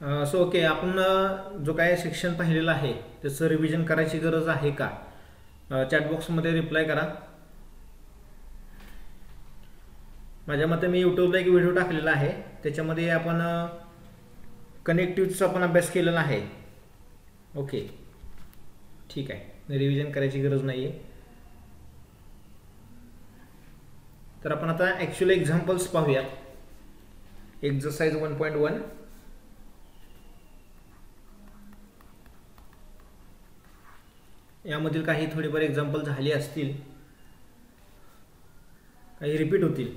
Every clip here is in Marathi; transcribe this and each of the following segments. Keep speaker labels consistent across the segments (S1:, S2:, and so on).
S1: सो ओके, आपण जो काय सेक्शन पाहिलेला आहे त्याचं रिव्हिजन करायची गरज आहे का? चॅटबॉक्समध्ये रिप्लाय करा. माझ्या मते मी यूट्यूबला एक व्हिडिओ टाकलेला आहे, त्याच्यामध्ये आपण कनेक्टिव्हचा पण अभ्यास केलेला आहे. ओके, ठीक आहे, रिव्हिजन करायची गरज नाही आहे. तर आपण आता ॲक्च्युअल एक्झाम्पल्स पाहूया. एक्झरसाइज 1.1. यामधील काही थोडेफार एक्झाम्पल झाले असतील, काही रिपीट होतील.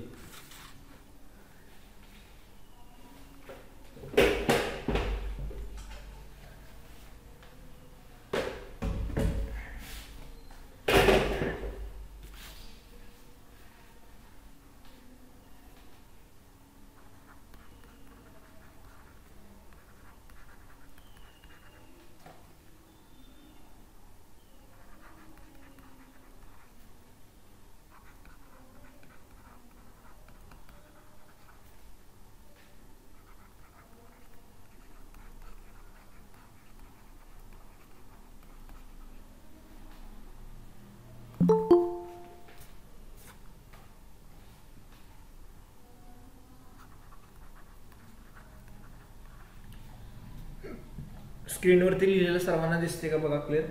S1: स्क्रीनवरती लिहिलेलं सर्वांना दिसते का बघा क्लिअर?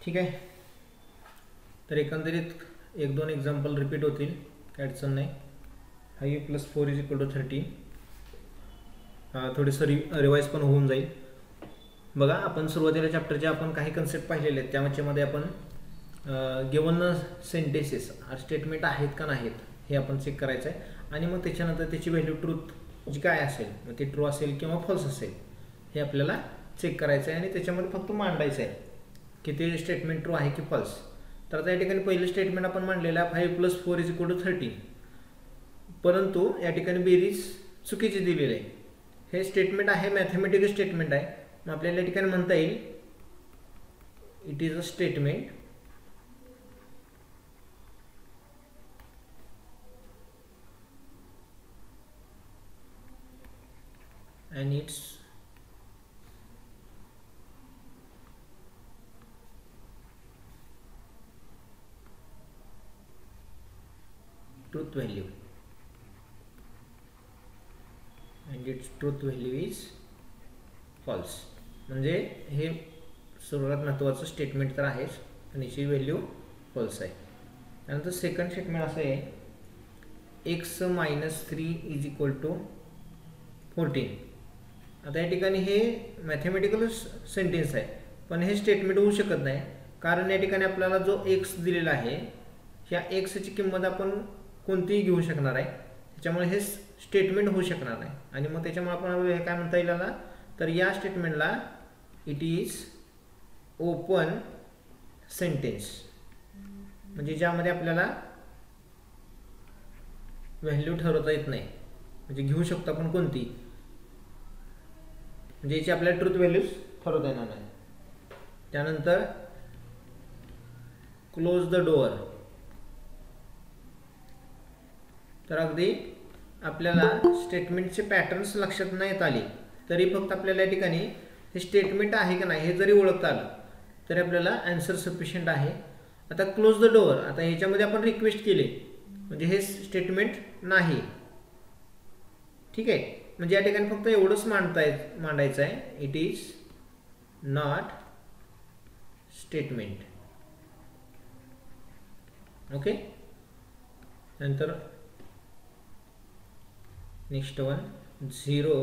S1: ठीक आहे. तर एकंदरीत 1-2 एक्झाम्पल रिपीट होतील, काय अडचण नाही. 5 + 4 = 13. थोडंसं रिवाईज पण होऊन जाईल. बघा, आपण सुरुवातीला चॅप्टरचे आपण काही कन्सेप्ट पाहिलेले आहेत, त्याच्यामध्ये आपण गिवन सेंटेन्सेस स्टेटमेंट आहेत का नाहीत हे आपण चेक करायचं आहे. आणि मग त्याच्यानंतर त्याची व्हॅल्यू ट्रूथ जी काय असेल, मग ते ट्रू असेल किंवा फॉल्स असेल हे आपल्याला चेक करायचं आहे. आणि त्याच्यामध्ये फक्त मांडायचं आहे की ते स्टेटमेंट ट्रू आहे की फॉल्स. तर आता या ठिकाणी पहिलं स्टेटमेंट आपण मांडलेलं आहे 5 + 4 = 13. परंतु या ठिकाणी बेरीज चुकीची दिलेली आहे. हे स्टेटमेंट आहे, मॅथमॅटिकल स्टेटमेंट आहे. मग आपल्याला या ठिकाणी म्हणता येईल it is a statement and its truth value is false. म्हणजे हे सर्वात महत्त्वाचं स्टेटमेंट तर आहेच, पण याची व्हॅल्यू फॉल्स आहे. त्यानंतर सेकंड स्टेटमेंट असं आहे x - 3 = 14. आता या ठिकाणी हे मॅथमॅटिकल सेंटेन्स आहे, पण हे स्टेटमेंट होऊ शकत नाही, कारण या ठिकाणी आपल्याला जो एक्स दिलेला आहे ह्या एक्सची किंमत आपण कोणतीही घेऊ शकणार आहे, त्याच्यामुळे हे स्टेटमेंट होऊ शकणार नाही. आणि मग त्याच्यामुळे आपण हे काय म्हणता येईल ना, तर या स्टेटमेंटला इट इज ओपन सेंटेन्स, म्हणजे ज्यामध्ये आपल्याला व्हॅल्यू ठरवता येत नाही, म्हणजे घेऊ शकतो आपण कोणती, म्हणजे याची आपल्याला ट्रूथ व्हॅल्यूज ठरवता येणार नाही. त्यानंतर क्लोज द डोअर. तर अगदी आपल्याला स्टेटमेंटचे पॅटर्न्स लक्षात नाही येत आले तरी फक्त आपल्याला या ठिकाणी हे स्टेटमेंट आहे की नाही हे जरी ओळखता आलं तरी आपल्याला आन्सर सफिशियंट आहे. आता क्लोज द डोअर, आता ह्याच्यामध्ये आपण रिक्वेस्ट केली म्हणजे हे स्टेटमेंट नाही. ठीक आहे, म्हणजे या ठिकाणी फक्त एवढंच मांडायचं आहे, it is not statement. Okay. नंतर next one 0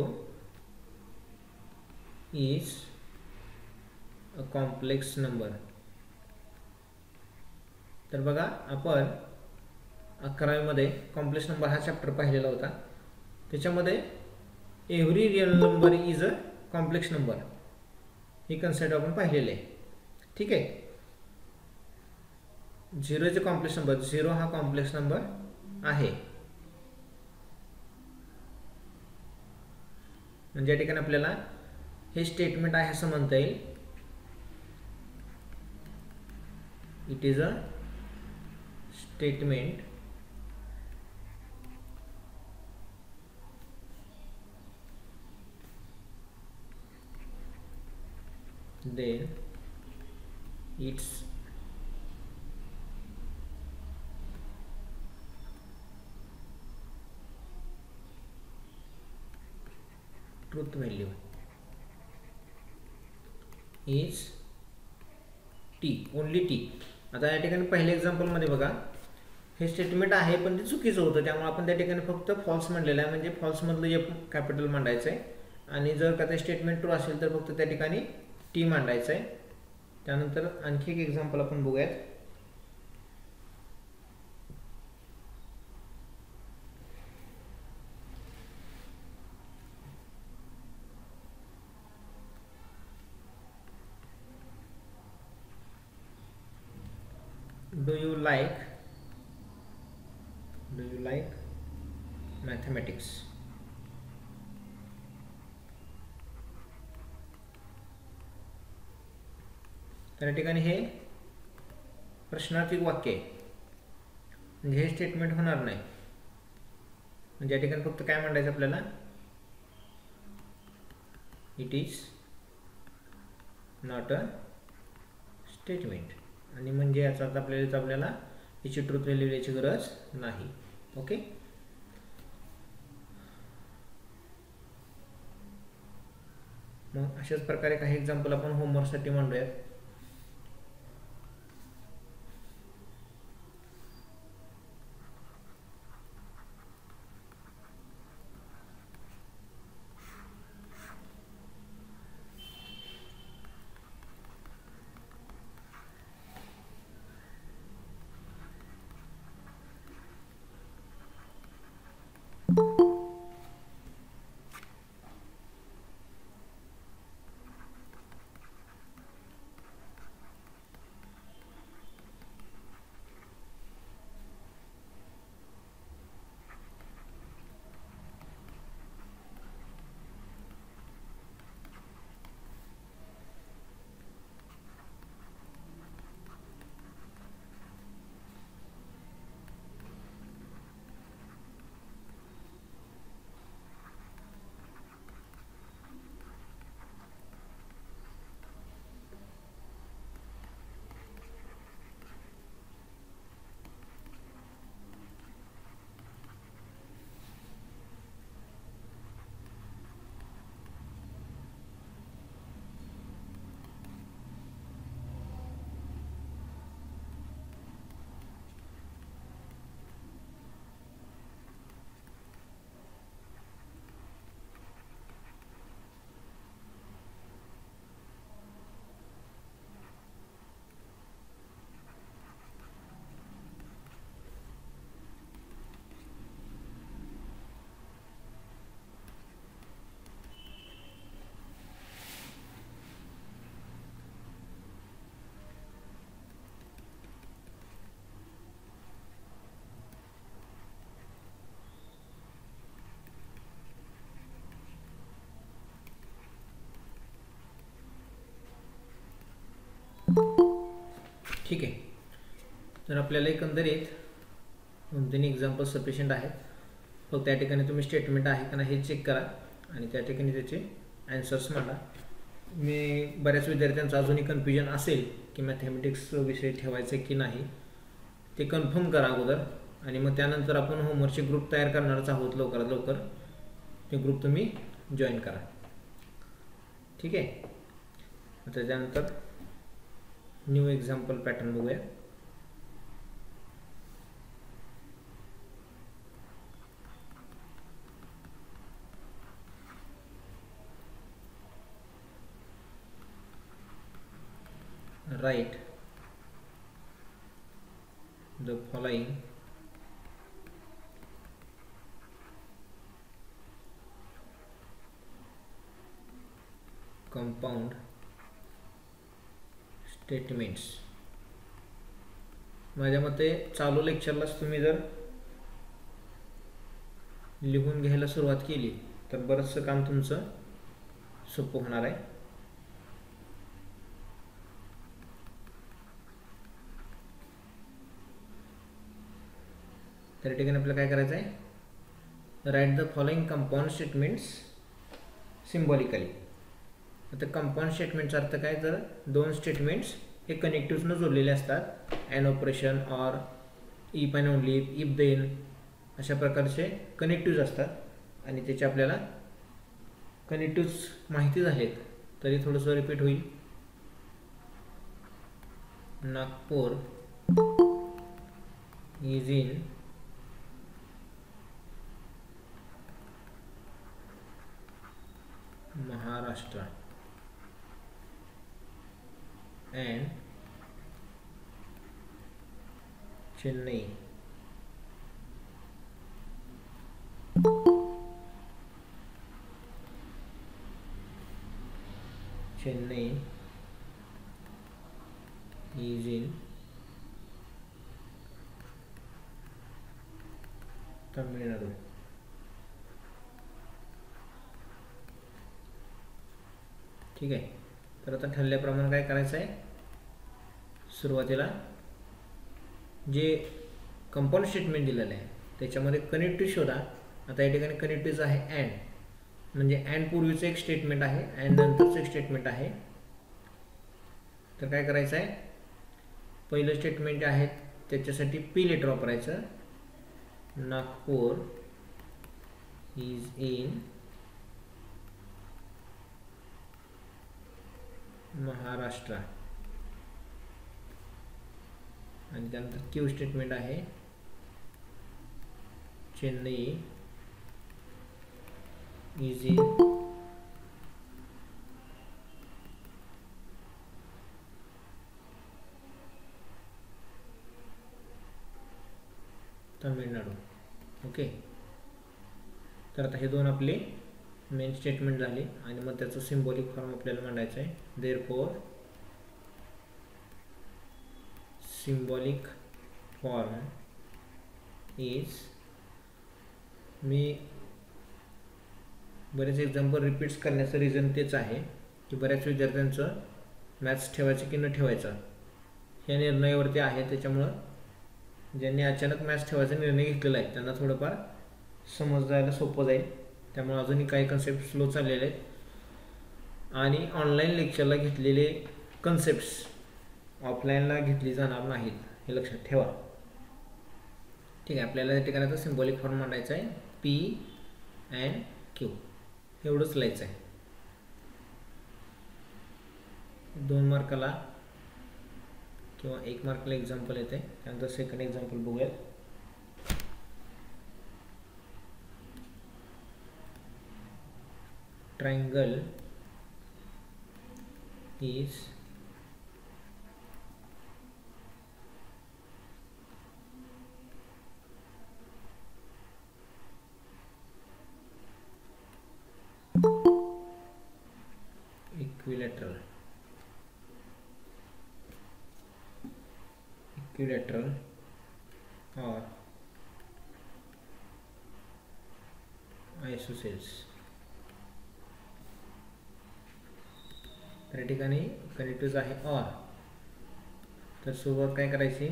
S1: is a complex number. तर बघा आपण 11वीमध्ये कॉम्प्लेक्स नंबर हा चॅप्टर पाहिलेला होता. त्याच्यामध्ये every real number is a complex number ही कन्सेप्ट आपण पाहिलेली आहे. ठीक आहे. 0 इज अ कॉम्प्लेक्स नंबर, 0 हा कॉम्प्लेक्स नंबर आहे. म्हणजे या ठिकाणी आपल्याला हे स्टेटमेंट आहे असं म्हणता येईल. It is a statement then its truth value is t, only t. आता या ठिकाणी पहिल्या एक्झाम्पलमध्ये बघा हे स्टेटमेंट आहे पण ते चुकीचं होतं, त्यामुळे आपण त्या ठिकाणी फक्त फॉल्स म्हणलेलं आहे. म्हणजे फॉल्समधलं एफ कॅपिटल मांडायचं आहे आणि जर का ते स्टेटमेंट ट्रू असेल तर फक्त त्या ठिकाणी टी मांडायचं आहे. त्यानंतर आणखी एक एक्झाम्पल आपण बघूयात. Do you like mathematics? तर या ठिकाणी हे प्रश्नार्थक वाक्य आहे, म्हणजे हे स्टेटमेंट होणार नाही. म्हणजे या ठिकाणी फक्त काय मांडायचं आपल्याला, it is not a statement. आणि म्हणजे याचा अर्थ आपल्याला याची ट्रूथ व्हॅल्यू लिहायची गरज नाही. ओके. मग अशाच प्रकारे काही एक्झाम्पल आपण होमवर्कसाठी मांडूयात. ठीक आहे. तर आपल्याला एकंदरीत 2-3 एक्झाम्पल सफिशियंट आहेत. फक्त त्या ठिकाणी तुम्ही स्टेटमेंट आहे का नाही हे चेक करा आणि त्या ठिकाणी त्याचे ॲन्सर्स मांडा. मी बऱ्याच विद्यार्थ्यांचं अजूनही कन्फ्युजन असेल की मॅथमॅटिक्स विषय ठेवायचे की नाही ते कन्फर्म करा अगोदर, आणि मग त्यानंतर आपण होमवर्कचे ग्रुप तयार करणारच आहोत लवकरात लवकर. ते ग्रुप तुम्ही जॉईन करा. ठीक आहे. आता त्यानंतर न्यू एक्झाम्पल पॅटर्न बघूया. write the following compound statements. माझ्या मते चालू लेक्चरलाच तुम्ही जर लिहून घ्यायला सुरुवात केली तर बरंचसं काम तुमचं सोपं होणार आहे. त्या ठिकाणी आपल्याला काय करायचं आहे, write the following compound statements symbolically. आता कंपाऊंड स्टेटमेंटचा अर्थ काय, तर दोन स्टेटमेंट्स हे कनेक्टिव्हजनं जोडलेले असतात. And operation or if and only if then अशा प्रकारचे कनेक्टिव्ज असतात आणि त्याचे आपल्याला कनेक्टिव्ज माहिती झालेत तरी थोडंसं रिपीट होईल. Nagpur is in Maharashtra and Chennai is in Tamil Nadu. ठीक आहे. तर आता ठरल्याप्रमाणे काय करायचं आहे, सुरुवातीला जे कंपाऊंड स्टेटमेंट दिलेलं आहे त्याच्यामध्ये कनेक्टिव्ह शोधा. आता या ठिकाणी कनेक्टिव्ह आहे अँड, म्हणजे अँड पूर्वीचं एक स्टेटमेंट आहे अँड नंतरचं एक स्टेटमेंट आहे. तर काय करायचं आहे, पहिलं स्टेटमेंट आहे त्याच्यासाठी पी लेटर वापरायचं. नागपूर इज इन महाराष्ट्र आणि त्यानंतर क्यू स्टेटमेंट आहे Chennai is in Tamil Nadu. Okay. तर आता हे दोन आपले मेन स्टेटमेंट झाले आणि मग त्याचं सिम्बॉलिक फॉर्म आपल्याला मांडायचं आहे. देअरफॉर सिम्बॉलिक फॉर्म इज, मी बरेच एक्झाम्पल रिपीट्स करण्याचं रिझन तेच आहे की बऱ्याच विद्यार्थ्यांचं मॅथ्स ठेवायचं की न ठेवायचं ह्या निर्णयावरती आहे. त्याच्यामुळं ज्यांनी अचानक मॅथ्स ठेवायचा निर्णय घेतलेला आहे त्यांना थोडंफार समजायला सोपं जाईल. त्यामुळे अजूनही काही कन्सेप्ट स्लो चाललेले आहेत आणि ऑनलाईन लेक्चरला घेतलेले कन्सेप्ट्स ऑफलाईनला घेतली जाणार नाहीत, हे लक्षात ठेवा. ठीक आहे. आपल्याला या ठिकाणी सिम्बॉलिक फॉर्म मांडायचा आहे पी अँड क्यू, एवढंच लिहायचं आहे. 2 मार्काला किंवा 1 मार्काला एक्झाम्पल येते. त्यानंतर सेकंड एक्झाम्पल बघूयात. triangle is equilateral or isosceles. त्या ठिकाणी कनेक्टिव्ह आहे ऑर. तर सुरुवात काय करायची,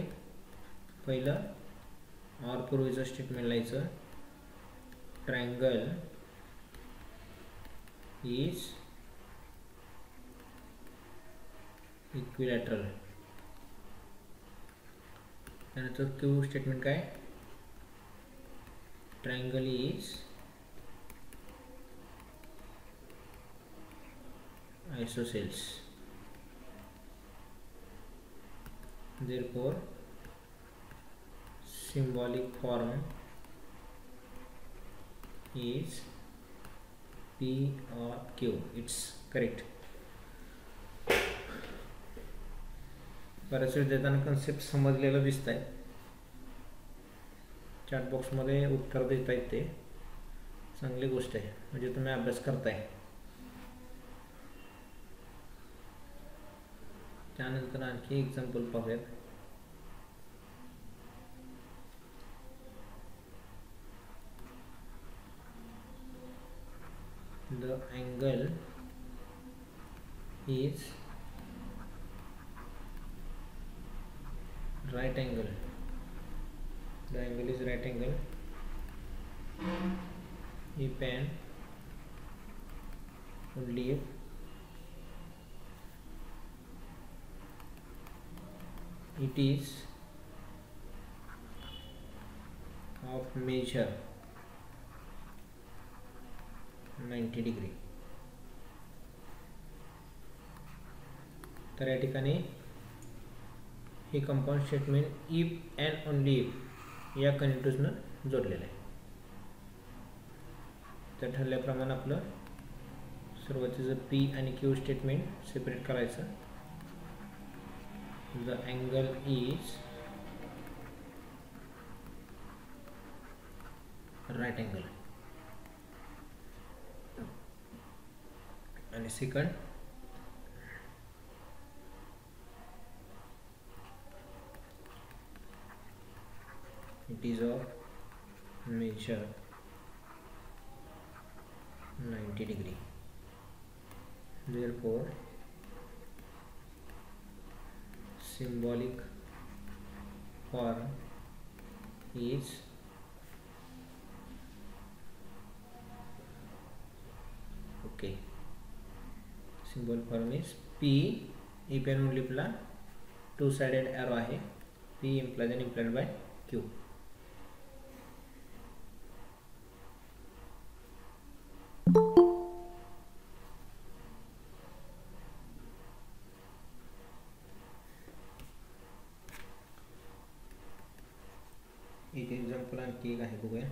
S1: पहिलं ऑर पूर्वीचं स्टेटमेंट लिहायचं. Triangle is equilateral. त्यानंतर क्यू स्टेटमेंट काय, triangle is isosceles. Therefore symbolic form is P or Q. It's correct. बऱ्याच विद्यार्थ्यांना कन्सेप्ट समजलेलं दिसत आहे. चॅट बॉक्समध्ये उत्तर देता येते, चांगली गोष्ट आहे, म्हणजे तुम्ही अभ्यास करताय. त्यानंतर आणखी एक्झाम्पल पाहूयात. The angle is right angle. The angle is right angle if and only if it is of measure 90 degree. तर या ठिकाणी हे compound statement if and only if या कंडिशननं जोडलेलं आहे. तर ठरल्याप्रमाणे आपलं सुरुवातीचं पी आणि क्यू स्टेटमेंट सेपरेट करायचं. The angle is right angle आणि second it is of measure 90 degree. Therefore symbolic form is okay. Symbol form is P. if and only ला two-sided arrow आहे. P implied and implied by Q. एक एक्झाम्पल आणखी एक आहे बघूया.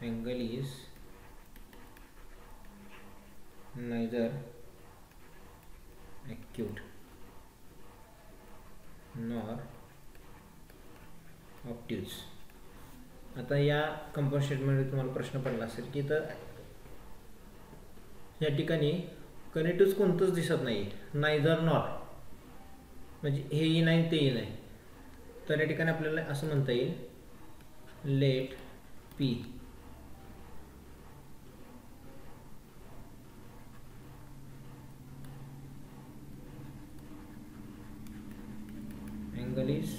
S1: Angle is neither acute nor obtuse. आता या कंपाऊंड स्टेटमेंटमध्ये तुम्हाला प्रश्न पडला असेल की तर या ठिकाणी कनेक्टिव्ह कोणतंच दिसत नाही, नायदर नॉर, म्हणजे हेही नाही तेही नाही. तर या ठिकाणी आपल्याला असं म्हणता येईल let P angle is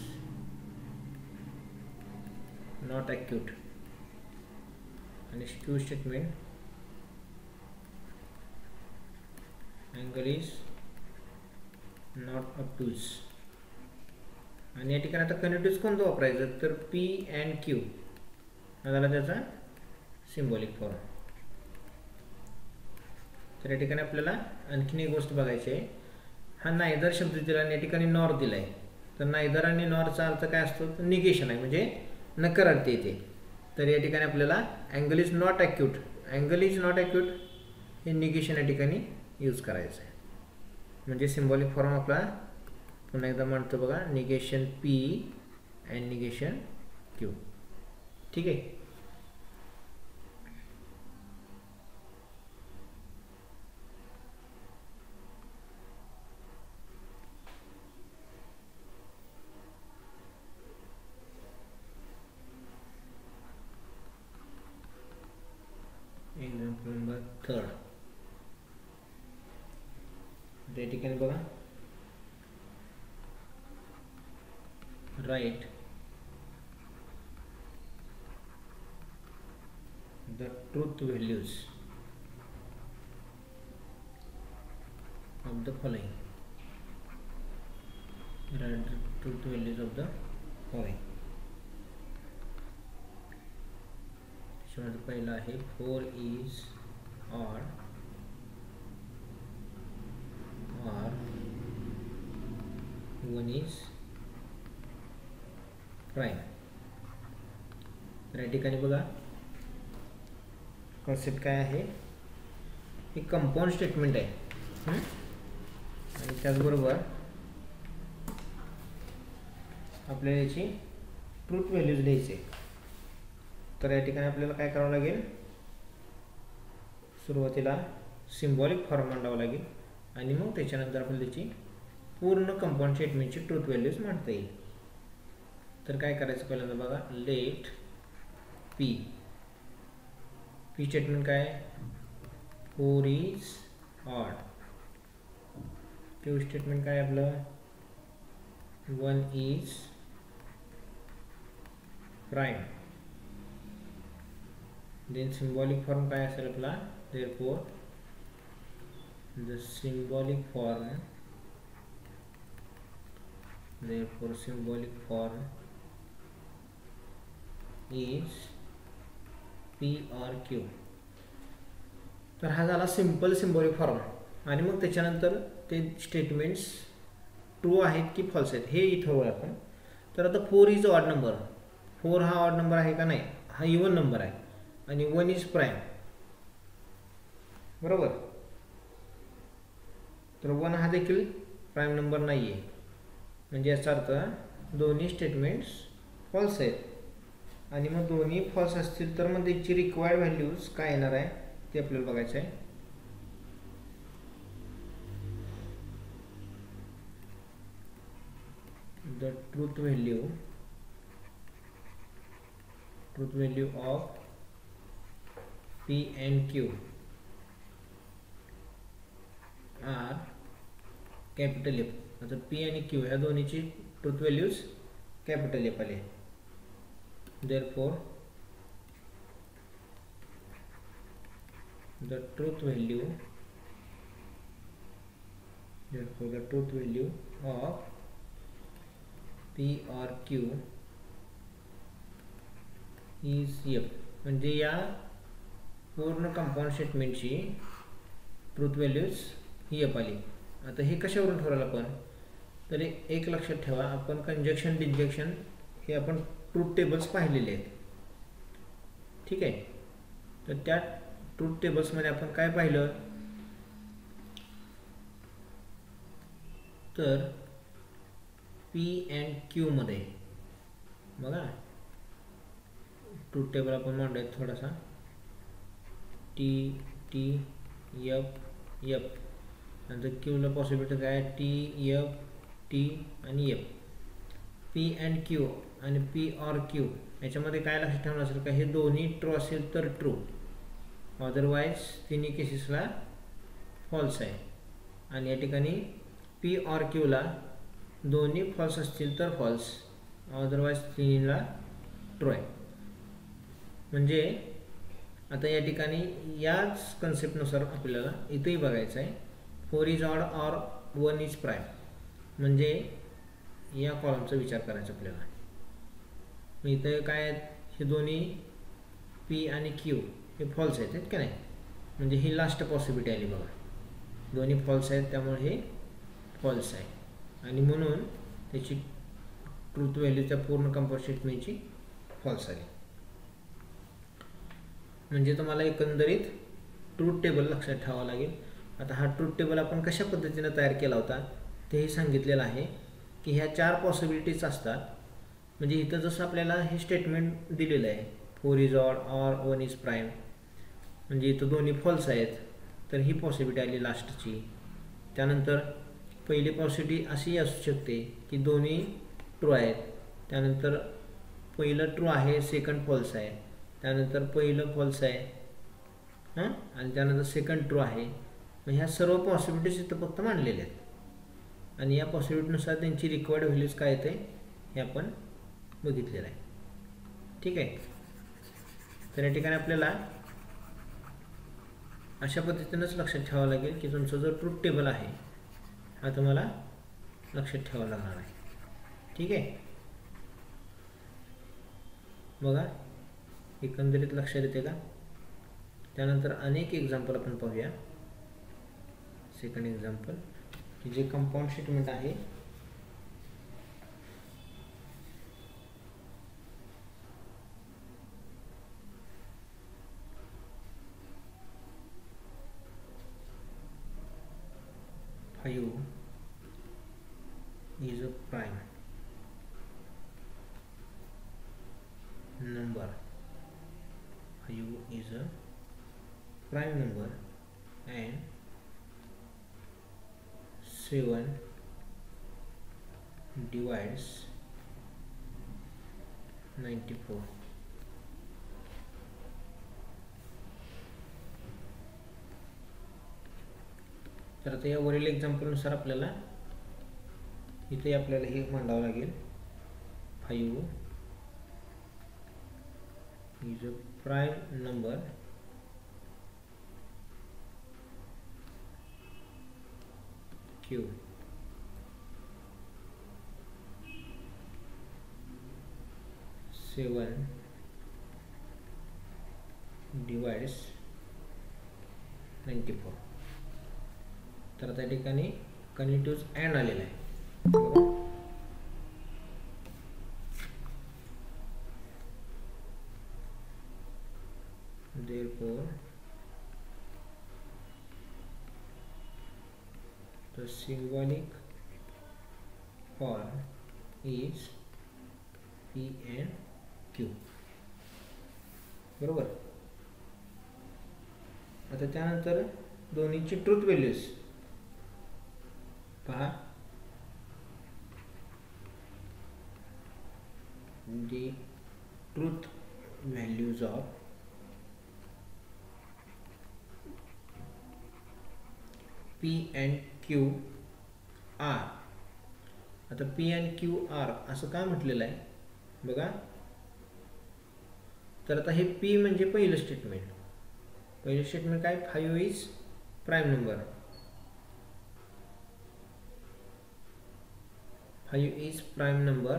S1: not acute and Q statement angle is not obtuse. आणि या ठिकाणी आता कनेक्टिव्ह कोणतं वापरायचं तर P and Q झाला त्याचा सिम्बॉलिक फॉर्म. तर या ठिकाणी आपल्याला आणखीन एक गोष्ट बघायची आहे. हा नायदर शब्द दिला आणि या ठिकाणी नॉर दिलाय. तर नायदर आणि नॉरचा अर्थ काय असतो तर निगेशन आहे, म्हणजे नकारार्थी येते. तर या ठिकाणी आपल्याला angle is not acute, angle is not acute हे निगेशन या ठिकाणी यूज करायचं आहे. म्हणजे सिम्बॉलिक फॉर्म आपला पुन्हा एकदा म्हणतो बघा, negation P and negation Q. ठीक आहे. Example number 3. त्या ठिकाणी बघा, write the truth values of the following. Write the truth values of the following. त्याच्यामध्ये पहिला आहे 4 is odd or 1 is prime. तर या ठिकाणी बघा कॉन्सेप्ट काय आहे, हे कंपाऊंड स्टेटमेंट आहे आणि त्याचबरोबर आपल्याला याची ट्रूथ व्हॅल्यूज लिहायचे. तर या ठिकाणी आपल्याला काय करावं लागेल, सुरुवातीला सिम्बॉलिक फॉर्म मांडावं लागेल आणि मग त्याच्यानंतर आपल्याला त्याची पूर्ण कंपाऊंड स्टेटमेंटची ट्रूथ व्हॅल्यूज मांडता येईल. तर काय करायचं पहिल्यांदा बघा, लेट पी स्टेटमेंट काय, 4 इज ऑड. क्यू स्टेटमेंट काय आपलं, 1 is prime. Then symbolic form काय असेल आपला, therefore symbolic form is P or Q. तर हा झाला सिंपल सिम्बॉलिक फॉर्म. आणि मग त्याच्यानंतर ते स्टेटमेंट्स ट्रू आहेत की फॉल्स आहेत हे इथं होईल आपण. तर आता 4 इज ऑड नंबर, 4 हा ऑड नंबर आहे का नाही, हा इवन नंबर आहे. आणि 1 इज प्राईम, बरोबर. तर 1 हा देखील प्राईम नंबर नाही आहे, म्हणजे याचा अर्थ दोन्ही स्टेटमेंट्स फॉल्स आहेत. आणि मग दोन्ही फॉल्स असतील तर मग त्याची रिक्वायर्ड व्हॅल्यूज काय येणार आहे ते आपल्याला बघायचं आहे. The truth value of P and Q are capital F. आता P आणि Q ह्या दोन्हीची ट्रूथ व्हॅल्यूज कॅपिटल F आले. Therefore the truth value of P or Q is F. म्हणजे या पूर्ण कंपाऊंड स्टेटमेंटची ट्रूथ व्हॅल्यूज ही F आली. आता हे कशावरून ठरवलं आपण, तर एक लक्षात ठेवा, आपण कंजक्शन डिजक्शन हे आपण ट्रूथ टेबल्स पाहिलेले आहेत, ठीक आहे. तर त्या ट्रूथ टेबल्समध्ये आपण काय पाहिलं, तर P and Q मध्ये बघा ट्रूथ टेबल आपण मांडूयात थोडासा, T T F F. नंतर Qला पॉसिबिलिटी काय, T F T आणि F. P and Q आणि P or Q याच्यामध्ये काय लक्षात ठेवणं असेल का, हे दोन्ही ट्रू असेल तर ट्रू, अदरवाईज तिन्ही केसेसला फॉल्स आहे. आणि या ठिकाणी P or Qला दोन्ही फॉल्स असतील तर फॉल्स, अदरवाईज तिन्हीला ट्रू आहे. म्हणजे आता या ठिकाणी याच कन्सेप्टनुसार आपल्याला इथेही बघायचं आहे, 4 is odd or 1 is prime. म्हणजे या कॉलमचा विचार करायचा आपल्याला. इथं काय आहेत, हे दोन्ही P आणि Q हे फॉल्स आहेत का नाही, म्हणजे ही लास्ट पॉसिबिलिटी आली बघा, दोन्ही फॉल्स आहेत त्यामुळे हे फॉल्स आहे. आणि म्हणून त्याची ट्रूथ व्हॅल्यू त्या पूर्ण कंपाऊंड स्टेटमेंटची फॉल्स आली. म्हणजे तुम्हाला एकंदरीत ट्रूथ टेबल लक्षात ठेवावं लागेल. आता हा ट्रूथ टेबल आपण कशा पद्धतीने तयार केला होता तेही सांगितलेलं आहे की ह्या 4 पॉसिबिलिटीज असतात. म्हणजे इथं जसं आपल्याला हे स्टेटमेंट दिलेलं आहे, 4 is odd or 1 is prime, म्हणजे इथं दोन्ही फॉल्स आहेत, तर ही पॉसिबिलिटी आली लास्टची. त्यानंतर पहिली पॉसिबिलिटी अशी असू शकते की दोन्ही ट्रू आहेत, त्यानंतर पहिलं ट्रू आहे, सेकंड फॉल्स आहे, त्यानंतर पहिलं फॉल्स आहे आणि त्यानंतर सेकंड ट्रू आहे. मग ह्या सर्व पॉसिबिलिटीज इथं फक्त मांडलेल्या आहेत. आणि या पॉसिबिलिटीनुसार त्यांची रिक्वायर्ड व्हॅल्यूज काय येते हे आपण बघितलेलं आहे, ठीक आहे. तर या ठिकाणी आपल्याला अशा पद्धतीनंच लक्षात ठेवावं लागेल की तुमचा जो ट्रूथ टेबल आहे हा तुम्हाला लक्षात ठेवावा लागणार आहे, ठीक आहे. बघा एकंदरीत लक्षात येते का. त्यानंतर अनेक एक्झाम्पल आपण पाहूया. सेकंड एक्झाम्पल की जे कंपाऊंड स्टेटमेंट आहे, five is a prime. number, 5 is a prime number and 7 divides 94. तर आता या वरील एक्झाम्पलनुसार आपल्याला इथे आपल्याला हे मांडावं लागेल. 5 is a prime number Q, 7 divides 94. तर त्या ठिकाणी कंटिन्यूअस अँड आलेला आहे. Therefore the symbolic form is P and Q. बरोबर. आता त्यानंतर दोन्हीची ट्रूथ व्हॅल्यूज पहा. the truth values of P and Q R. आता P and Q R असं का म्हटलेलं आहे बघा. तर आता हे P म्हणजे पहिलं स्टेटमेंट. पहिलं स्टेटमेंट काय, 5 is prime number. 5 is prime number.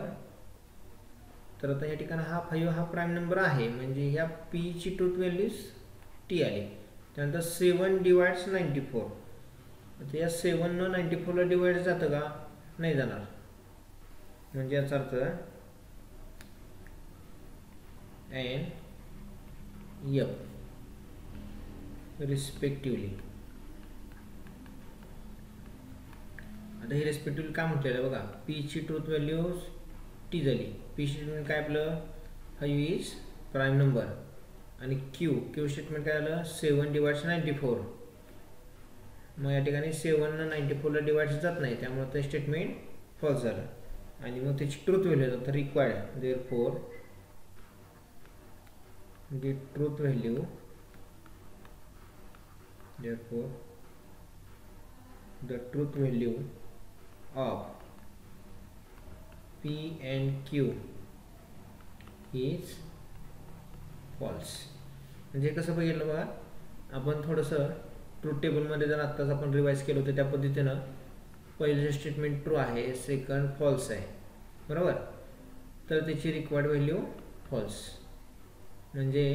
S1: तर आता या ठिकाणी हा 5 हा प्राईम नंबर आहे म्हणजे या P ची ट्रूथ व्हॅल्यूज T आली. त्यानंतर 7 डिवाइड्स 94. आता या 7 न 94 ला डिवाइड जातं का, नाही जाणार. म्हणजे याचा अर्थ एन एफ रिस्पेक्टिवली. आता हे रिस्पेक्टिवली काय म्हटलेलं आहे बघा. पी ची ट्रूथ व्हॅल्यू टी झाली. पी स्टेटमेंट काय आपलं 5 इज प्राईम नंबर आणि क्यू स्टेटमेंट काय आलं 7 डिवाइड्स 94. मग या ठिकाणी 7 न 94 ला डिवाइड जात नाही त्यामुळे ते स्टेटमेंट फॉल्स झालं. आणि मग त्याची ट्रूथ व्हॅल्यू तर required. Therefore the truth value therefore the truth value of P and Q is false. म्हणजे कसं बघितलं बघा आपण थोडंसं ट्रूथ टेबलमध्ये जर आत्ताच आपण रिवाइज केलं होतं त्या पद्धतीनं पहिलं स्टेटमेंट ट्रू आहे, सेकंड फॉल्स आहे बरोबर. तर त्याची रिक्वायर्ड व्हॅल्यू फॉल्स. म्हणजे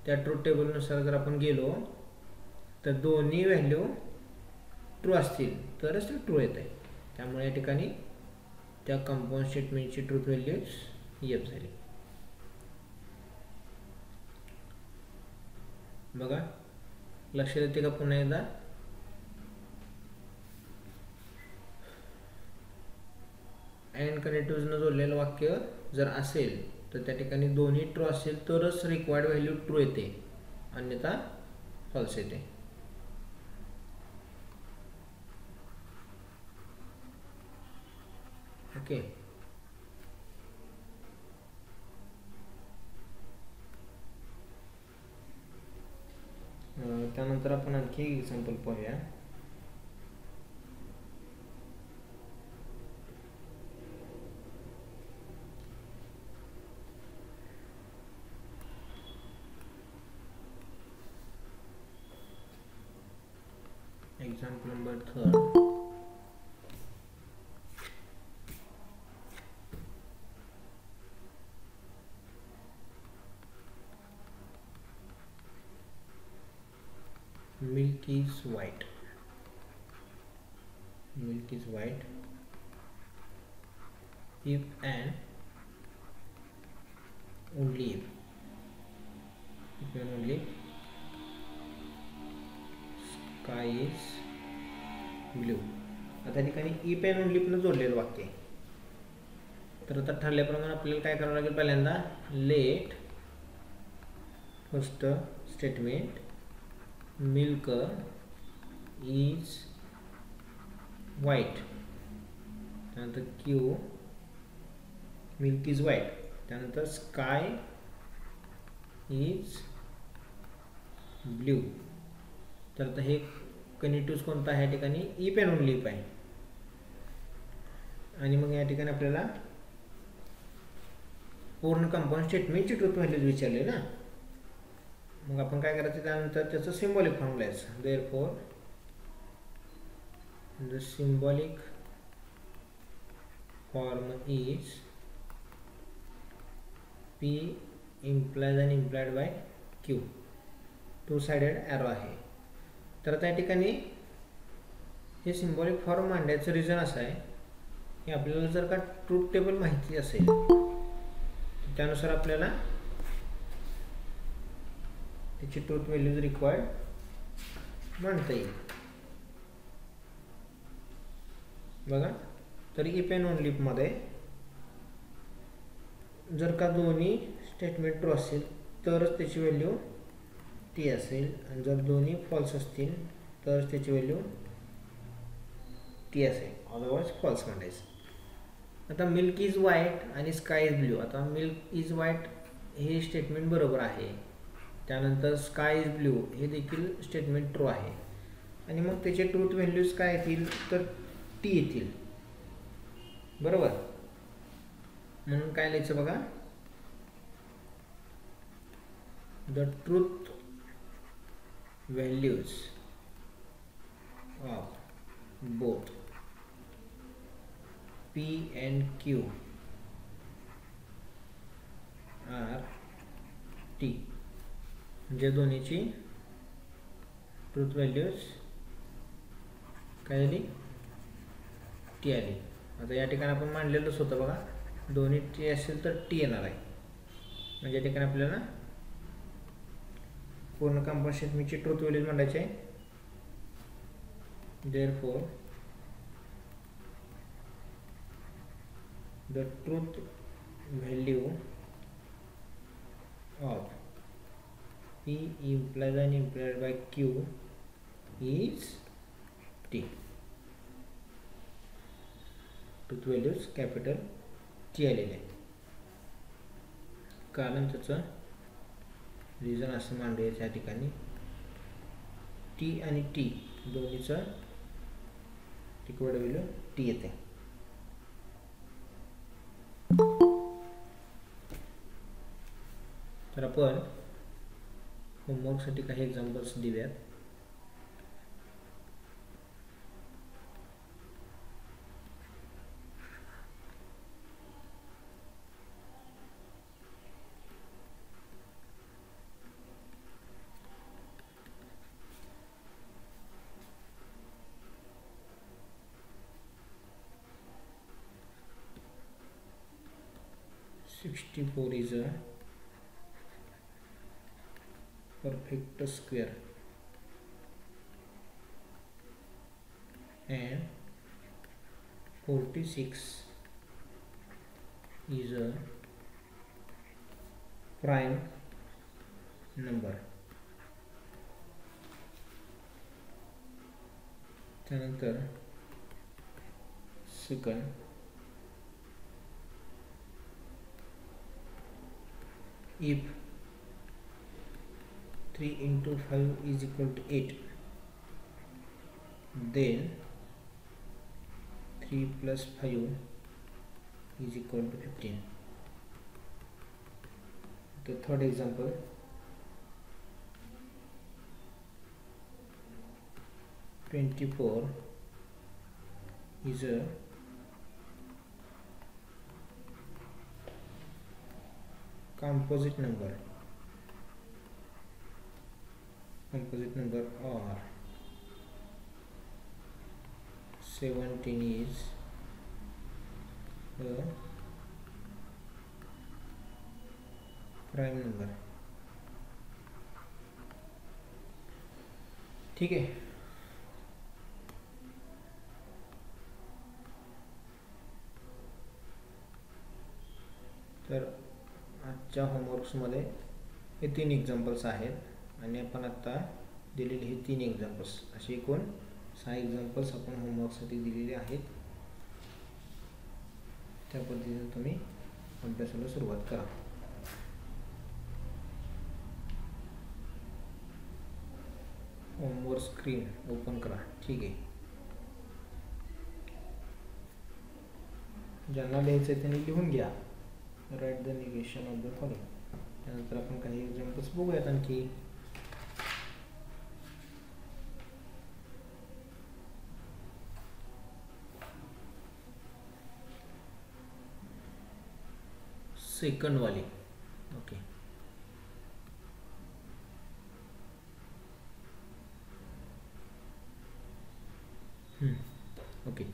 S1: त्या ट्रूथ टेबलनुसार जर आपण गेलो तर दोन्ही व्हॅल्यू ट्रू असतील तरच ते ट्रू येत आहे. त्यामुळे या ठिकाणी त्या कंपाऊंड स्टेटमेंटची ट्रूथ व्हॅल्यूज एफ झाली. बघा लक्ष देते का पुन्हा एकदा. अँड कनेक्टिव्हजनं जोडलेलं वाक्य जर असेल तर त्या ठिकाणी दोन्ही ट्रू असेल तरच रिक्वायर्ड व्हॅल्यू ट्रू येते, अन्यथा फॉल्स येते. ओके. त्यानंतर आपण आणखी एक्झाम्पल पाहूया. Example number 3. Milk is white. Milk is white if and only if and only sky is blue. आता ठिकाणी इफ अँड ओनली पण जोडलेलं वाक्य आहे. तर आता ठरल्याप्रमाणे आपल्याला काय करावं लागेल, पहिल्यांदा let first statement milk is white, त्यानंतर क्यू मिल्क इज व्हाईट, त्यानंतर स्काय इज ब्ल्यू. तर आता हे कनेक्टिव्स कोणता आहे, या ठिकाणी इफ अँड ओनली इफ आहे. आणि मग या ठिकाणी आपल्याला पूर्ण कंपाऊंड स्टेटमेंटची ट्रूथ व्हॅल्यूज विचारले ना, मग आपण काय करायचं, त्यानंतर त्याचं सिम्बॉलिक फॉर्म लिहायचं. Therefore the symbolic form is P implies and implied by Q, two sided arrow आहे. तर त्या ठिकाणी हे सिम्बॉलिक फॉर्म मांडायचं रिझन असं आहे की आपल्याला जर का ट्रूथ टेबल माहिती असेल त्यानुसार आपल्याला त्याची ट्रूथ व्हॅल्यूज रिक्वायर्ड मांडता येईल. बघा, तर इफ अँड ओनली इफ मध्ये जर का दोन्ही स्टेटमेंट ट्रू असेल तरच त्याची व्हॅल्यू टी असेल, आणि जर दोन्ही फॉल्स असतील तरच त्याची व्हॅल्यू टी असेल, अदरवाईज फॉल्स मांडायचं. आता मिल्क इज व्हाईट आणि स्काय इज ब्ल्यू. आता मिल्क इज व्हाईट हे स्टेटमेंट बरोबर आहे, त्यानंतर स्काय इज ब्ल्यू हे देखील स्टेटमेंट ट्रू आहे, आणि मग त्याचे ट्रूथ व्हॅल्यूज काय येतील, तर टी येतील. बरोबर, म्हणून काय लिहायचं बघा, the truth values of both P and Q are T, म्हणजे दोन्हीची ट्रूथ व्हॅल्यूज काय आली, टी आली. आता या ठिकाणी आपण मांडलेलंच होतं बघा, दोन्ही टी असेल तर टी येणार आहे, म्हणजे या ठिकाणी आपल्याला पूर्ण कंपाऊंड स्टेटमेंटची ट्रूथ व्हॅल्यूज मांडायची आहे. Therefore the truth value of P implies and implied by Q is T. Truth values capital T आलेले आहे, कारण त्याचं रिझन असं मांडूया त्या ठिकाणी टी आणि टी दोन्हीचं रिक्वायर्ड व्हॅल्यू टी येते. तर आपण होमवर्कसाठी काही एक्झाम्पल्स देऊयात. (64) is a perfect square and 46 is a prime number. त्यानंतर second, if 3 into 5 is equal to 8, then 3 plus 5 is equal to 15. The third example, (24) is a composite number or 17 is a prime number. ठीक है. तर आजच्या होमवर्क्समध्ये हे 3 एक्झाम्पल्स आहेत आणि आपण आत्ता दिलेले हे 3 एक्झाम्पल्स असे एकूण 6 एक्झाम्पल्स आपण होमवर्कसाठी दिलेले आहेत. त्या पद्धतीने तुम्ही अभ्यासाला सुरुवात करा. होमवर्क स्क्रीन ओपन करा. ठीक आहे. ज्यांना लिहायचं आहे त्यांनी लिहून घ्या. Write the negation of the following. त्यानंतर आपण काही एक्झाम्पल्स बघूयात आणखी. सेकंड वाली. ओके. ओके.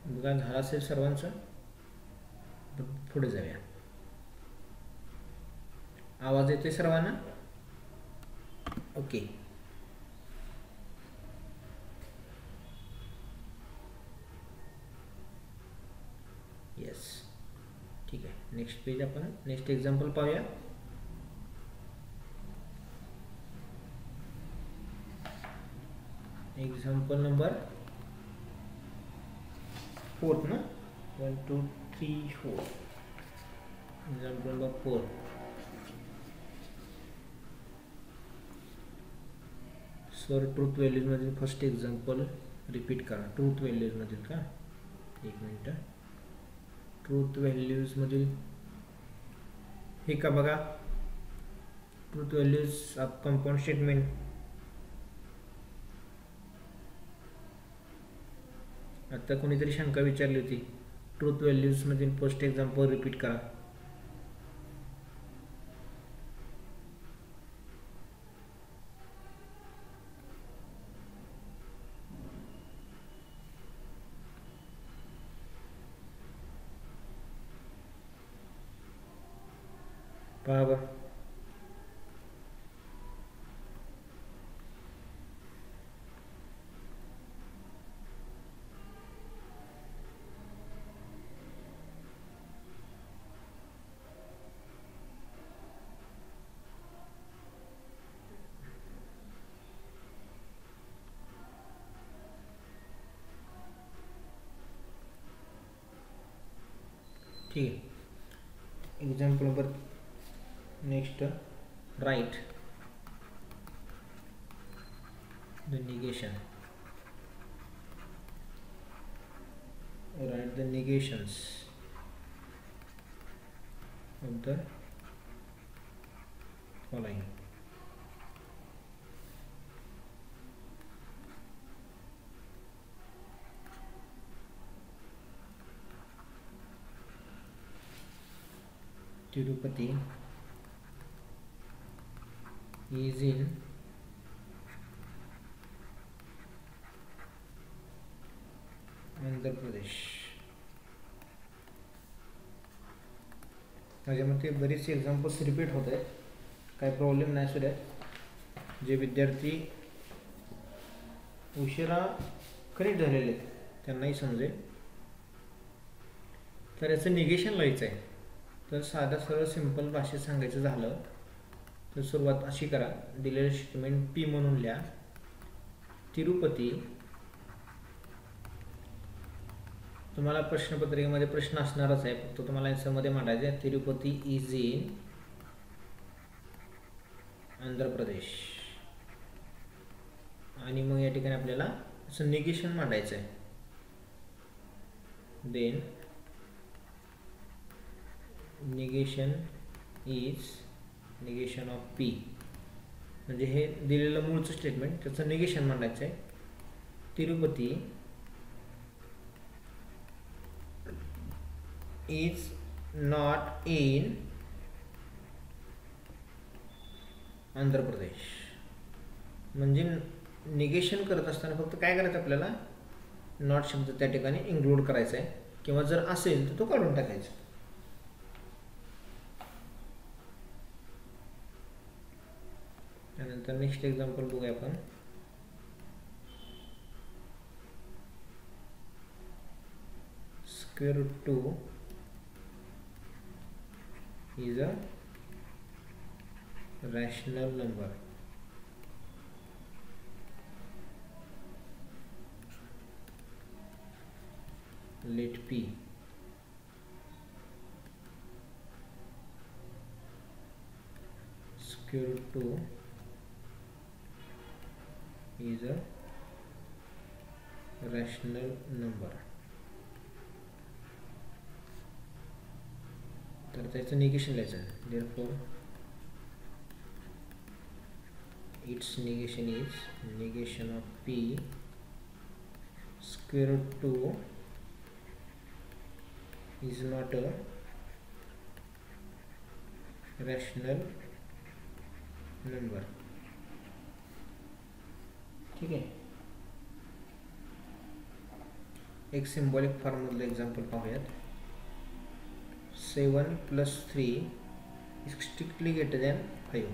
S1: बघा झालं असेल सर्वांचं. पुढे जाऊया. आवाज येते सर्वांना? ओके. येस. ठीक आहे. नेक्स्ट पेज आपण नेक्स्ट एक्झाम्पल पाहूया. एक्झाम्पल नंबर 4 ना. 1 2 3 4. Example number 4. सर ट्रूथ व्हॅल्यूजमधील फर्स्ट एक्झाम्पल रिपीट करा. ट्रूथ व्हॅल्यूजमधील का? एक मिनिट. ट्रूथ व्हॅल्यूजमधील हे का बघा. Truth values of compound statement. आता कोणीतरी शंका विचारली होती. ट्रूथ व्हॅल्यूजमधील फर्स्ट एक्झाम्पल रिपीट करा. पहा बरं. ठीक आहे. Example number next. Right the negation. Write the negations of the following. Tirupati is in Andhra Pradesh. माझ्यामध्ये बरीचशी एक्झाम्पल्स रिपीट होत आहेत. काही प्रॉब्लेम नाही. सुद्धा जे विद्यार्थी उशिरा कनेक्ट झालेले त्यांनाही समजेल. तर याचं निगेशन लिहायचं आहे. तर साधा सरळ सिंपल भाषेत सांगायचं झालं तर सुरुवात अशी करा. दिलेलं स्टेटमेंट पी म्हणून लिहा. तिरुपती. तुम्हाला प्रश्नपत्रिकेमध्ये प्रश्न असणारच आहे. फक्त तुम्हाला याच्यामध्ये मांडायचं आहे तिरुपती इज इन आंध्र प्रदेश. आणि मग या ठिकाणी आपल्याला असं निगेशन मांडायचं आहे. Then negation is negation of P. म्हणजे हे दिलेलं मूळचं स्टेटमेंट त्याचं निगेशन मांडायचं आहे. Tirupati is not in Andhra प्रदेश. म्हणजे निगेशन करत असताना फक्त काय करायचं आपल्याला, नॉट शब्द त्या ठिकाणी इन्क्लूड करायचा आहे, किंवा जर असेल तर तो काढून टाकायचा. त्यानंतर नेक्स्ट एक्झाम्पल बघूया आपण. Square root 2 is a rational number. Let P square root 2 is a rational number. तर त्याचं निगेशन लिहायचं आहे. Therefore its negation is negation of P square root 2 is not a rational number. ठीक आहे. एक सिम्बॉलिक फॉर्म मधलं एक्झाम्पल पाहूयात. 7 plus 3 is strictly greater than 5.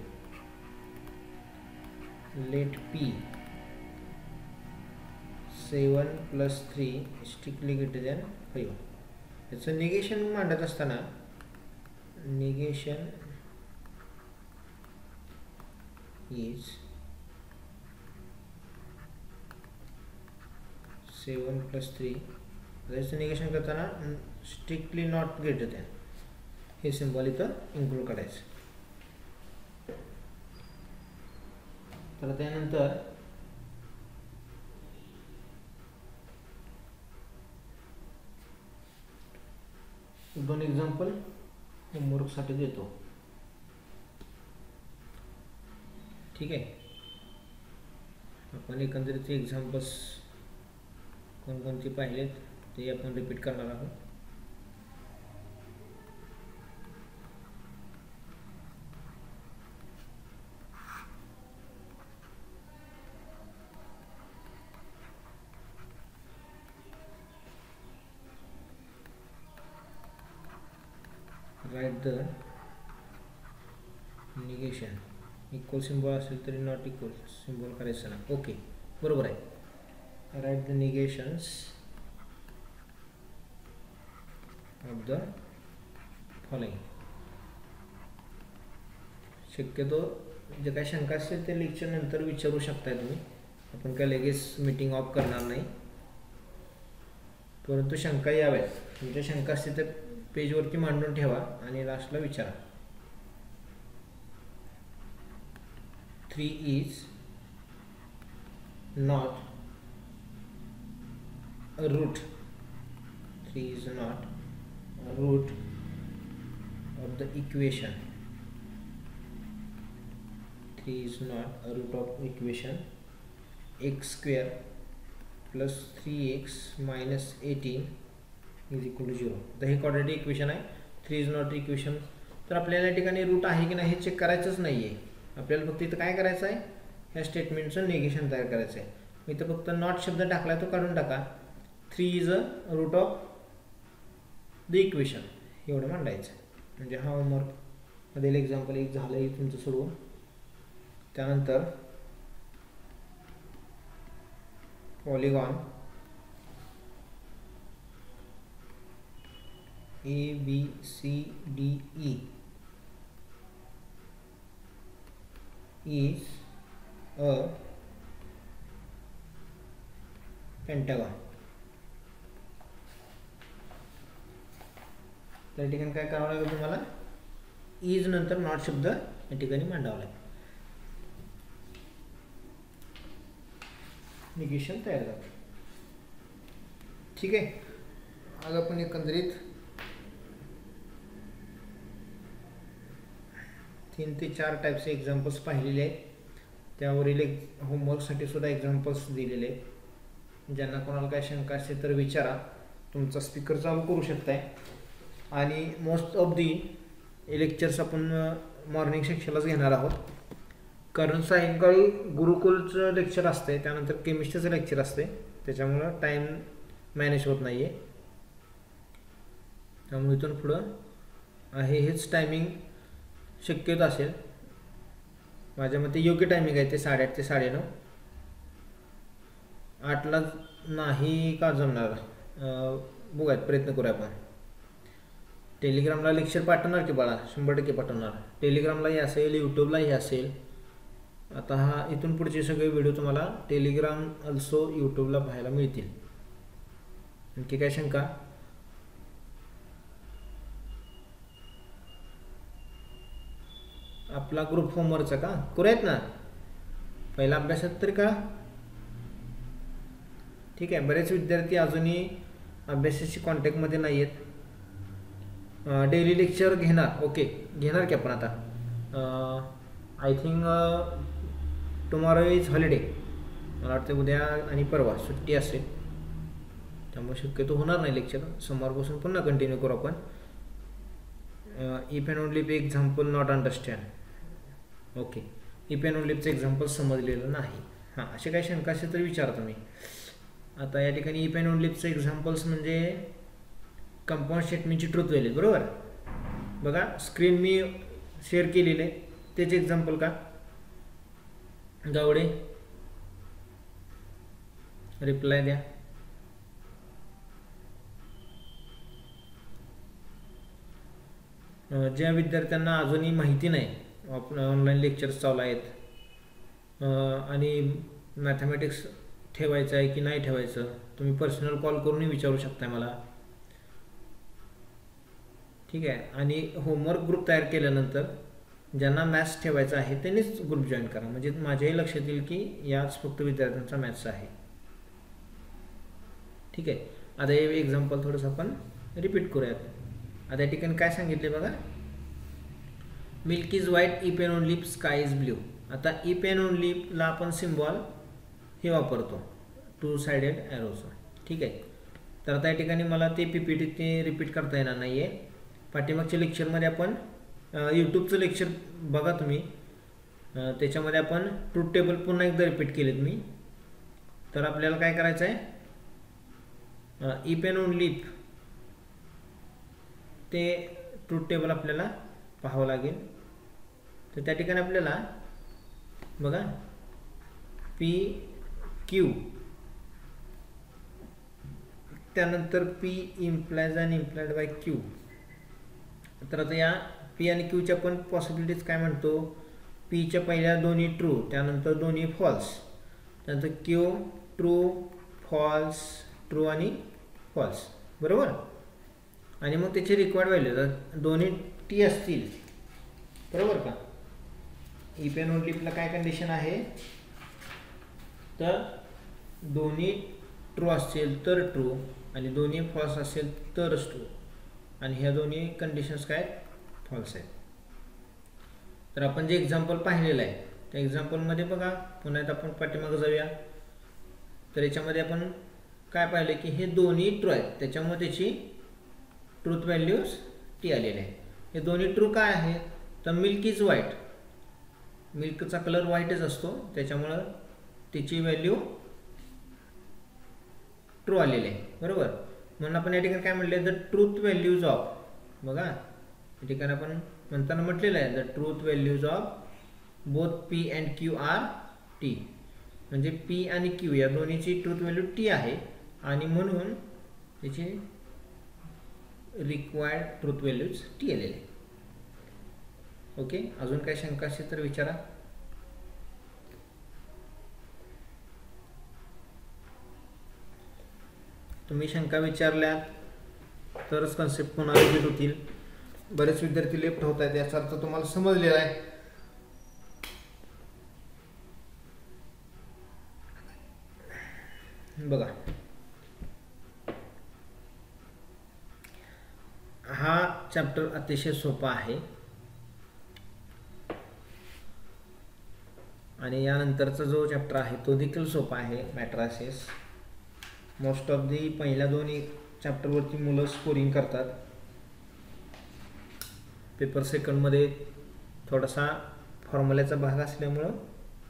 S1: Let P 7 plus 3 is strictly greater than 5. याचं निगेशन मांडत असताना निगेशन is 7 plus 3, याचं निगेशन करताना स्ट्रिक्टली नॉट ग्रेटर दॅन हे सिम्बॉल इथं इन्क्लूड करायचं. तर त्यानंतर दोन एक्झाम्पल होमवर्कसाठी देतो. ठीक आहे. आपण एकंदरीत एक्झाम्पल्स कोणकोणते पाहिलेत ते आपण रिपीट करणार आहोत. Right the negation. Equal symbol असेल तरी नॉट इक्वल सिम्बॉल करायचं ना. ओके, बरोबर आहे. Write the negations of the following. शक्यतो जे काही शंका असेल ते लेक्चर नंतर विचारू शकताय तुम्ही. आपण काय लगेच मीटिंग ऑफ करणार नाही, परंतु शंका याव्यात. तुमच्या शंका असतील तर पेजवरती मांडून ठेवा आणि लास्टला विचारा. 3 is not a root. 3 is not a root of the equation. 3 is not a root of equation x square plus 3x minus 18 is equal to 0. तर हे क्वाड्रेटिक इक्वेशन आहे. 3 इज नॉट इक्वेशन. तर आपल्याला या ठिकाणी रूट आहे की नाही हे चेक करायचंच नाही आहे. आपल्याला फक्त इथं काय करायचं आहे, ह्या स्टेटमेंटचं निगेशन तयार करायचं आहे. मी इथं फक्त नॉट शब्द टाकला तो काढून टाका. 3 is a route of the equation एवढं मांडायचं. म्हणजे हा होमवर्क मधील एक्झाम्पल एक झालं आहे तुमचं सोडवून. त्यानंतर polygon ABCDE is a pentagon. त्या ठिकाणी काय करावं लागेल तुम्हाला, इज नंतर नॉट शब्द या ठिकाणी मांडावा लागेल. निगेशन तयार झालं. ठीक आहे. आज आपण एकंदरीत 3 ते 4 टाईपचे एक्झाम्पल्स पाहिलेले आहेत. त्यावरील एक होमवर्कसाठी सुद्धा एक्झाम्पल्स दिलेले आहेत. ज्यांना कोणाला काय शंका असेल तर विचारा. तुमचा स्पीकर चालू करू शकताय. आणि मोस्ट ऑफ दी लेक्चर्स आपण मॉर्निंग सेक्शनलाच घेणार आहोत. कारण सायंकाळी गुरुकुलचं लेक्चर असते, त्यानंतर केमिस्ट्रीचं लेक्चर असते, त्याच्यामुळं टाईम मॅनेज होत नाही आहे. त्यामुळे इथून पुढं आहे हेच टायमिंग शक्यतो असेल. माझ्या मते योग्य टायमिंग आहे ते 8:30 ते 9:30. 8ला नाही का जमणार, बघूयात, प्रयत्न करूया आपण. टेलिग्रामला लेक्चर पाठवणार की बाळा, 100% पाठवणार. टेलिग्रामलाही असेल, यूट्यूबलाही असेल. आता हा इथून पुढचे सगळे व्हिडिओ तुम्हाला टेलिग्राम अल्सो यूट्यूबला पाहायला मिळतील. आणखी काय शंका? आपला ग्रुप होमवर्कचा का करूयात ना, पहिला अभ्यासात तरी का. ठीक आहे, बरेच विद्यार्थी अजूनही अभ्यासाशी कॉन्टॅक्टमध्ये नाही आहेत. डेली लेक्चर घेणार, ओके घेणार की आपण आता. I think tomorrow is holiday, मला वाटतं उद्या आणि परवा सुट्टी असेल, त्यामुळे शक्यतो होणार नाही लेक्चर. सोमवारपासून पुन्हा कंटिन्यू करू आपण. इफ अँड ओनली पे example not understand, okay. If and ओनलीचं एक्झाम्पल समजलेलं नाही. हां, असे काही शंका असेल तर विचारा तुम्ही. आता या ठिकाणी इफ अँड ओनलीचं एक्झाम्पल्स म्हणजे कंपाऊंड स्टेटमेंटची ट्रूथ व्हॅल्यू, बरोबर. बघा स्क्रीन मी शेअर केलेले, त्याचे एक्झाम्पल का गावडे, रिप्लाय द्या. ज्या विद्यार्थ्यांना अजूनही माहिती नाही ऑनलाईन लेक्चर्स चालू आहेत आणि मॅथमॅटिक्स ठेवायचं आहे की नाही ठेवायचं, तुम्ही पर्सनल कॉल करूनही विचारू शकता मला. ठीक आहे, आणि होमवर्क ग्रुप तयार केल्यानंतर ज्यांना मॅथ्स ठेवायचं आहे त्यांनीच ग्रुप जॉईन करा, म्हणजे माझ्याही लक्षात येईल की याच फक्त विद्यार्थ्यांचा मॅथ्स आहे. ठीक आहे, आता हे एक्झाम्पल थोडंसं आपण रिपीट करूयात. आता या ठिकाणी काय सांगितले बघा, milk is white if and only sky is blue. आता इफ अँड ओनलीला आपण सिम्बॉल हे वापरतो, 2 साइडेड ॲरोचं. ठीक आहे, तर आता या ठिकाणी मला ते PPT ते रिपीट करता येणार नाही आहे. पाठीमागच्या लेक्चरमध्ये आपण यूट्यूबचं लेक्चर बघा तुम्ही, त्याच्यामध्ये आपण ट्रूथ टेबल पुन्हा एकदा रिपीट केलेत मी. तर आपल्याला काय करायचं आहे, इफ अँड ओनली इफ ते ट्रूथ टेबल आपल्याला पाहावं लागेल. तर त्या ठिकाणी आपल्याला बघा PQ, त्यानंतर P इम्प्लाइज आणि इम्प्लाइड बाय Q. तर आता या P आणि Qच्या पण पॉसिबिलिटीज काय म्हणतो, Pच्या पहिल्या दोन्ही ट्रू, त्यानंतर दोन्ही फॉल्स, त्यानंतर Q ट्रू फॉल्स ट्रू आणि फॉल्स, बरोबर. आणि मग त्याची रिक्वायर्ड व्हॅल्यू दोन्ही T असतील, बरोबर का. इफ अँड ओनलीला काय कंडिशन आहे, तर दोन्ही ट्रू असेल तर ट्रू आणि दोन्ही फॉल्स असेल तरच ट्रू, आणि ह्या दोन्ही कंडिशन्स काय फॉल्स आहेत. तर आपण जे एक्झाम्पल पाहिलेलं आहे त्या एक्झाम्पलमध्ये बघा, पुन्हा एकदा आपण पाठीमागं जाऊया. तर याच्यामध्ये आपण काय पाहिलं की हे दोन्ही ट्रू आहेत, त्याच्यामुळे त्याची ट्रूथ व्हॅल्यूज T आलेले आहे. हे दोन्ही ट्रू काय आहे, तर मिल्क इज व्हाईट, मिल्कचा कलर व्हाईटच असतो, त्याच्यामुळं त्याची व्हॅल्यू ट्रू आलेली आहे, बरोबर. म्हणून आपण या ठिकाणी काय म्हटलं, द ट्रूथ व्हॅल्यूज ऑफ, बघा या ठिकाणी आपण म्हणताना म्हटलेलं आहे the truth values of both P and Q are T, म्हणजे P आणि Q या दोन्हीची ट्रूथ व्हॅल्यू T आहे आणि म्हणून त्याची रिक्वायर्ड ट्रूथ व्हॅल्यूज T आलेले आहे. ओके, अजून काय शंका असेल तर विचारा. तुम्ही शंका विचारल्या तरच कन्सेप्ट पुन्हा रिपीट होतील. बरेच विद्यार्थी लेफ्ट होत आहेत, याचा अर्थ तुम्हाला समजलेला आहे. बघा हा चॅप्टर अतिशय सोपा आहे आणि यानंतरचा जो चॅप्टर आहे तो देखील सोपा आहे, मॅट्रायसिस. मोस्ट ऑफ दी पहिल्या दोन्ही चॅप्टरवरती मुलं स्कोरिंग करतात. पेपर सेकंडमध्ये थोडासा फॉर्म्युल्याचा भाग असल्यामुळं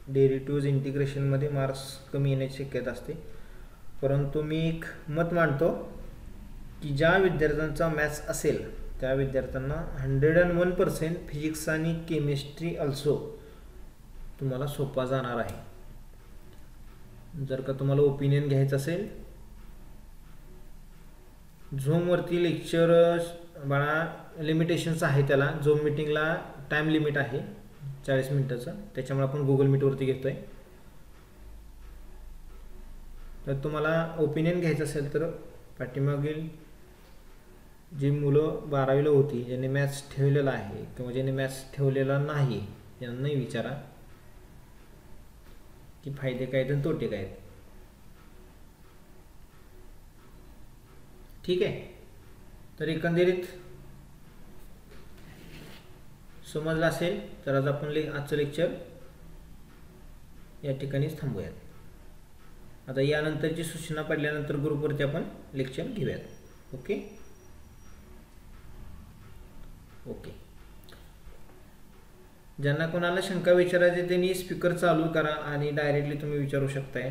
S1: डेरिव्हेटिव्ह इंटिग्रेशनमध्ये मार्क्स कमी येण्याची शक्यता असते. परंतु मी एक मत मांडतो की ज्या विद्यार्थ्यांचा मॅथ्स असेल त्या विद्यार्थ्यांना 101% फिजिक्स आणि केमिस्ट्री ऑल्सो तुम्हाला सोपा जाणार आहे. जर का तुम्हाला ओपिनियन घ्यायचं असेल, झूमवरती लेक्चर बाळा लिमिटेशन्स आहे, त्याला झूम मीटिंगला टाईम लिमिट आहे 40 मिनिटाचं, त्याच्यामुळे आपण गुगल मीटवरती घेतो आहे. तर तुम्हाला ओपिनियन घ्यायचं असेल तर पाठीमागील जी मुलं 12वीला होती ज्यांनी मॅथ्स ठेवलेला आहे किंवा ज्यांनी मॅथ्स ठेवलेला नाही त्यांनाही विचारा की फायदे काय आहेत आणि तोटे काय आहेत. ठीक आहे. तर एकंदरीत समजलं असेल तर आज आपण आजचं लेक्चर या ठिकाणीच थांबूयात. आता यानंतरची सूचना पडल्यानंतर ग्रुपवरती आपण लेक्चर घेऊयात. Okay okay. ज्यांना कोणाला शंका विचारायची त्यांनी स्पीकर चालू करा आणि डायरेक्टली तुम्ही विचारू शकताय.